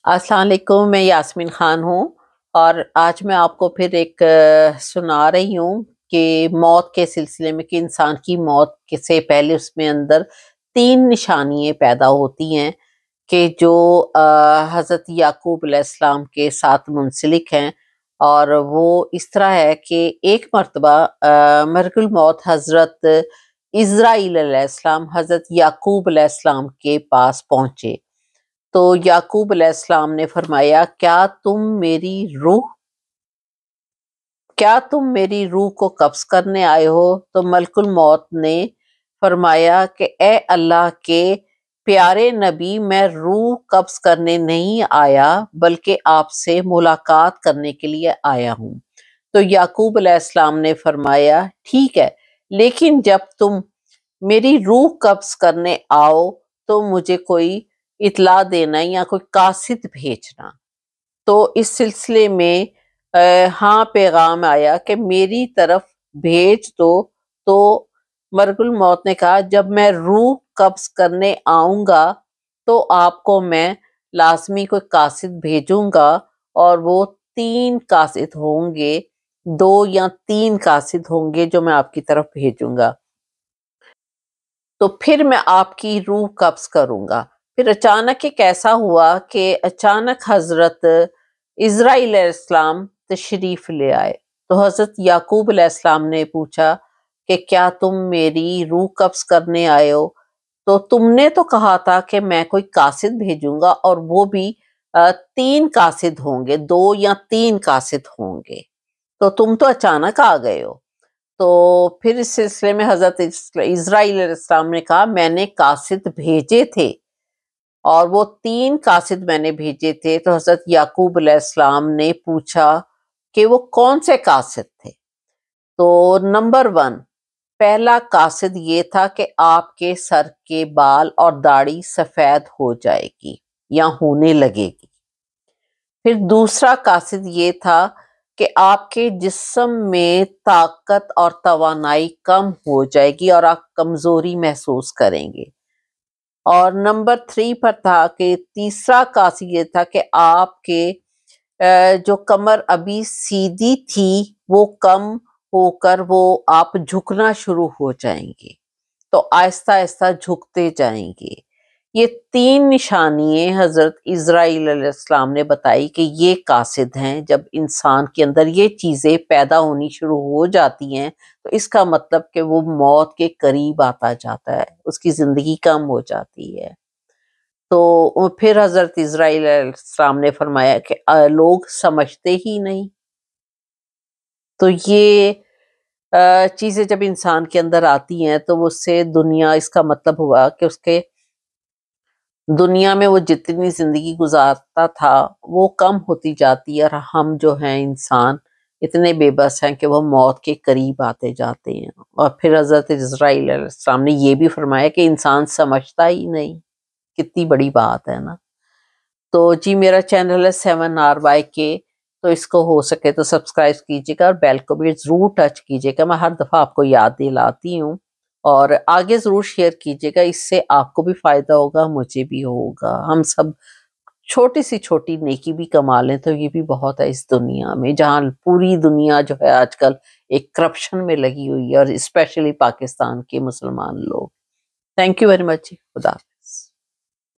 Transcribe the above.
अस्सलाम वालेकुम, मैं यास्मीन खान हूँ और आज मैं आपको फिर एक सुना रही हूँ कि मौत के सिलसिले में, कि इंसान की मौत से पहले उसमें अंदर 3 निशानियाँ पैदा होती हैं कि जो हज़रत याकूब अलैहिस्सलाम के साथ मुंसलिक हैं। और वो इस तरह है कि एक मर्तबा मलकुल मौत हज़रत इज़राइल अलैहिस्सलाम हज़रत याकूब अलैहिस्सलाम के पास पहुँचे। तो याकूब अलैहिस्सलाम ने फरमाया, क्या तुम मेरी रूह को कब्ज़ करने आए हो? तो मलकुल मौत ने फरमाया कि ए अल्लाह के प्यारे नबी, मैं रूह कब्ज़ करने नहीं आया, बल्कि आपसे मुलाकात करने के लिए आया हूँ। तो याकूब अलैहिस्सलाम ने फरमाया, ठीक है, लेकिन जब तुम मेरी रूह कब्ज़ करने आओ तो मुझे कोई इत्ला देना या कोई कासिद भेजना। तो इस सिलसिले में हाँ पैगाम आया कि मेरी तरफ भेज दो। तो मलकुल मौत ने कहा, जब मैं रूह कब्ज़ करने आऊँगा तो आपको मैं लाज़मी कोई कासिद भेजूँगा, और वो 3 कासिद होंगे, 2 या 3 कासिद होंगे जो मैं आपकी तरफ भेजूँगा। तो फिर मैं आपकी रूह कब्ज़ करूँगा। फिर अचानक एक ऐसा हुआ कि अचानक हज़रत इज़राइल अलैहिस्सलाम तशरीफ़ ले आए। तो हज़रत याकूब अलैहिस्सलाम ने पूछा कि क्या तुम मेरी रूह कब्ज़ करने आए हो? तो तुमने तो कहा था कि मैं कोई कासिद भेजूँगा, और वो भी 3 कासिद होंगे, 2 या 3 कासिद होंगे। तो तुम तो अचानक आ गए हो। तो फिर इस सिलसिले में हज़रत इज़राइल अलैहिस्सलाम ने कहा, मैंने कासिद भेजे थे, और वो 3 कासिद मैंने भेजे थे। तो हज़रत याकूब अलैहिस्सलाम ने पूछा कि वो कौन से कासिद थे? तो नंबर 1, पहला कासिद ये था कि आपके सर के बाल और दाढ़ी सफ़ेद हो जाएगी या होने लगेगी। फिर दूसरा कासिद ये था कि आपके जिस्म में ताकत और तवानाई कम हो जाएगी और आप कमज़ोरी महसूस करेंगे। और नंबर 3 पर था कि तीसरा कासिद ये था कि आपके जो कमर अभी सीधी थी, वो कम होकर वो आप झुकना शुरू हो जाएंगे। तो आहिस्ता-आहिस्ता झुकते जाएँगे। ये 3 निशानियाँ हज़रत इज़राइल अलैहिस्सलाम ने बताई कि ये कासिद हैं। जब इंसान के अंदर ये चीज़ें पैदा होनी शुरू हो जाती हैं, तो इसका मतलब कि वो मौत के करीब आता जाता है, उसकी ज़िंदगी कम हो जाती है। तो फिर हज़रत इज़राइल अलैहिस्सलाम ने फरमाया कि लोग समझते ही नहीं। तो ये चीज़ें जब इंसान के अंदर आती हैं, तो उससे दुनिया, इसका मतलब हुआ कि उसके दुनिया में वो जितनी ज़िंदगी गुज़ारता था, वो कम होती जाती है, और हम जो हैं इंसान इतने बेबस हैं कि वो मौत के करीब आते जाते हैं। और फिर हज़रत इज़राइल अलैहिस्सलाम ने ये भी फरमाया कि इंसान समझता ही नहीं। कितनी बड़ी बात है ना। तो जी, मेरा चैनल है 7RYK, तो इसको हो सके तो सब्सक्राइब कीजिएगा और बेल को भी ज़रूर टच कीजिएगा। मैं हर दफ़ा आपको याद दिलाती हूँ, और आगे ज़रूर शेयर कीजिएगा, इससे आपको भी फ़ायदा होगा, मुझे भी होगा। हम सब छोटी सी छोटी नेकी भी कमा लें तो ये भी बहुत है इस दुनिया में, जहाँ पूरी दुनिया जो है आजकल एक करप्शन में लगी हुई है, और स्पेशली पाकिस्तान के मुसलमान लोग। Thank you very much. खुदा